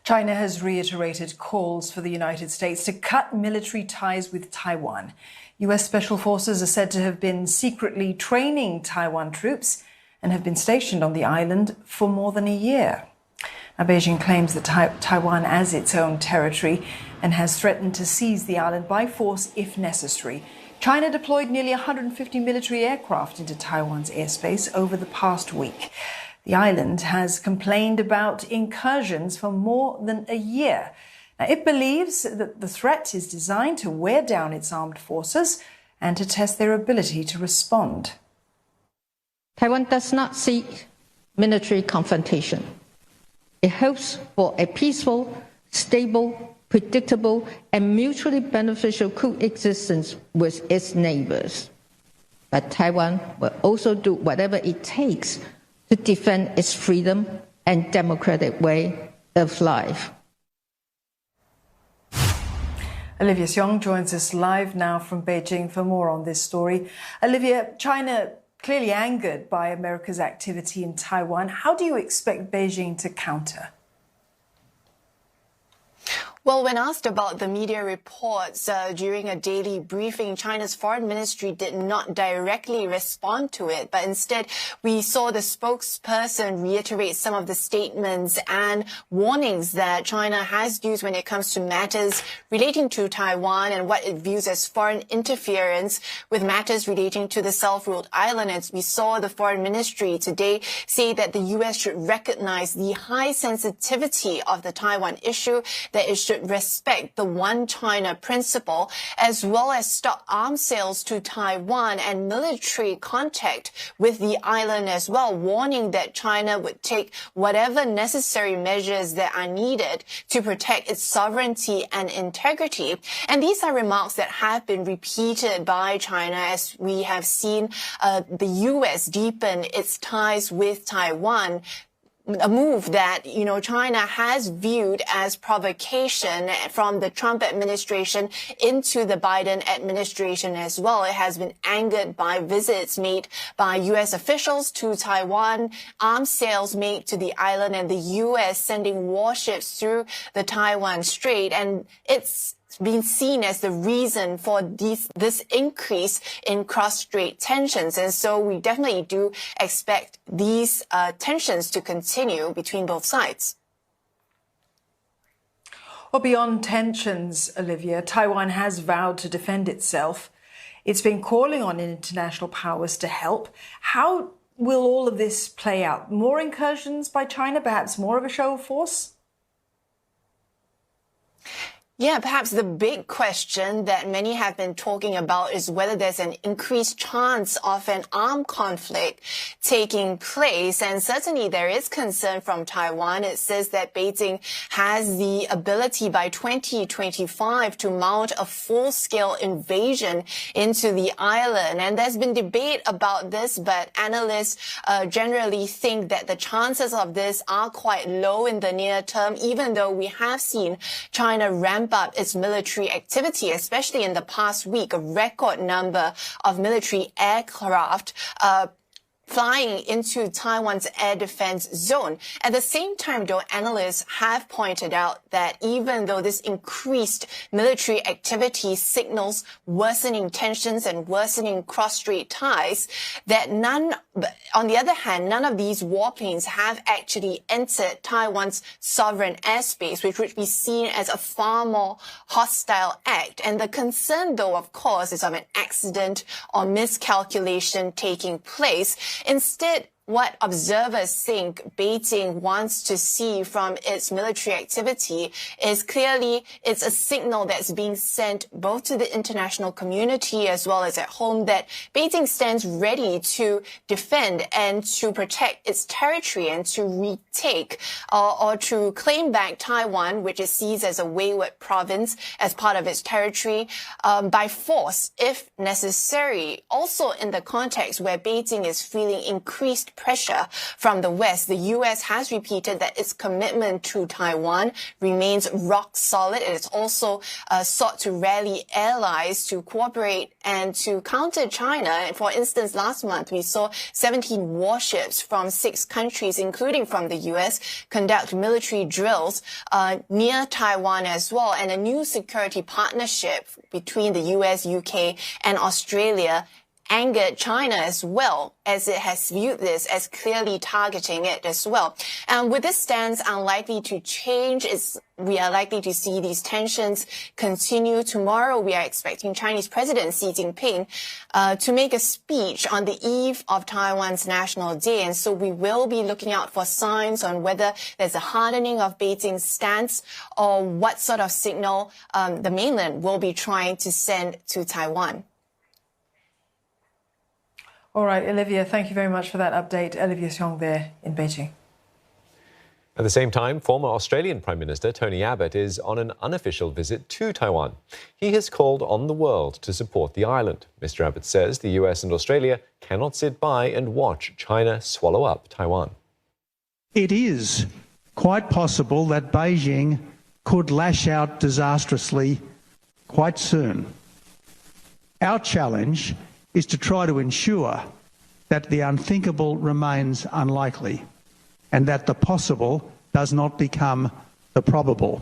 China has reiterated calls for the United States to cut military ties with Taiwan. US special forces are said to have been secretly training Taiwan troops and have been stationed on the island for more than a year. Now, Beijing claims that Taiwan as its own territory and has threatened to seize the island by force if necessary. China deployed nearly 150 military aircraft into Taiwan's airspace over the past week. The island has complained about incursions for more than a year. Now, it believes that the threat is designed to wear down its armed forces and to test their ability to respond. Taiwan does not seek military confrontation. It hopes for a peaceful, stable, predictable, and mutually beneficial coexistence with its neighbors. But Taiwan will also do whatever it takes to defend its freedom and democratic way of life. Olivia Xiong joins us live now from Beijing for more on this story. Olivia, China clearly angered by America's activity in Taiwan. How do you expect Beijing to counter? Well, when asked about the media reports during a daily briefing, China's foreign ministry did not directly respond to it, but instead we saw the spokesperson reiterate some of the statements and warnings that China has used when it comes to matters relating to Taiwan and what it views as foreign interference with matters relating to the self-ruled island. As we saw the foreign ministry today say that the U.S. should recognize the high sensitivity of the Taiwan issue, that it should respect the one China principle, as well as stop arms sales to Taiwan and military contact with the island as well, warning that China would take whatever necessary measures that are needed to protect its sovereignty and integrity. And these are remarks that have been repeated by China as we have seen the U.S. deepen its ties with Taiwan, a move that, China has viewed as provocation from the Trump administration into the Biden administration as well. It has been angered by visits made by U.S. officials to Taiwan, arms sales made to the island, and the U.S. sending warships through the Taiwan Strait. And it's been seen as the reason for this increase in cross-strait tensions. And so we definitely do expect these tensions to continue between both sides. Well, beyond tensions, Olivia, Taiwan has vowed to defend itself. It's been calling on international powers to help. How will all of this play out? More incursions by China, perhaps more of a show of force? Yeah, perhaps the big question that many have been talking about is whether there's an increased chance of an armed conflict taking place. And certainly there is concern from Taiwan. It says that Beijing has the ability by 2025 to mount a full-scale invasion into the island. And there's been debate about this, but analysts generally think that the chances of this are quite low in the near term, even though we have seen China ramp up its military activity, especially in the past week, a record number of military aircraft flying into Taiwan's air defense zone. At the same time, though, analysts have pointed out that even though this increased military activity signals worsening tensions and worsening cross-strait ties, that on the other hand, none of these warplanes have actually entered Taiwan's sovereign airspace, which would be seen as a far more hostile act. And the concern, though, of course, is of an accident or miscalculation taking place. Instead, what observers think Beijing wants to see from its military activity is clearly it's a signal that's being sent both to the international community as well as at home that Beijing stands ready to defend and to protect its territory and to retake or to claim back Taiwan, which it sees as a wayward province as part of its territory, by force if necessary. Also in the context where Beijing is feeling increased pressure from the West. The U.S. has repeated that its commitment to Taiwan remains rock solid. It has also sought to rally allies to cooperate and to counter China. For instance, last month we saw 17 warships from 6 countries, including from the U.S., conduct military drills near Taiwan as well. And a new security partnership between the U.S., UK, and Australia angered China as well, as it has viewed this as clearly targeting it as well. And with this stance unlikely to change, we are likely to see these tensions continue. Tomorrow, we are expecting Chinese President Xi Jinping to make a speech on the eve of Taiwan's National Day. And so we will be looking out for signs on whether there's a hardening of Beijing's stance or what sort of signal the mainland will be trying to send to Taiwan. All right, Olivia, thank you very much for that update. Olivia Xiong there in Beijing. At the same time, former Australian Prime Minister Tony Abbott is on an unofficial visit to Taiwan. He has called on the world to support the island. Mr. Abbott says the US and Australia cannot sit by and watch China swallow up Taiwan. It is quite possible that Beijing could lash out disastrously quite soon. Our challenge is to try to ensure that the unthinkable remains unlikely and that the possible does not become the probable.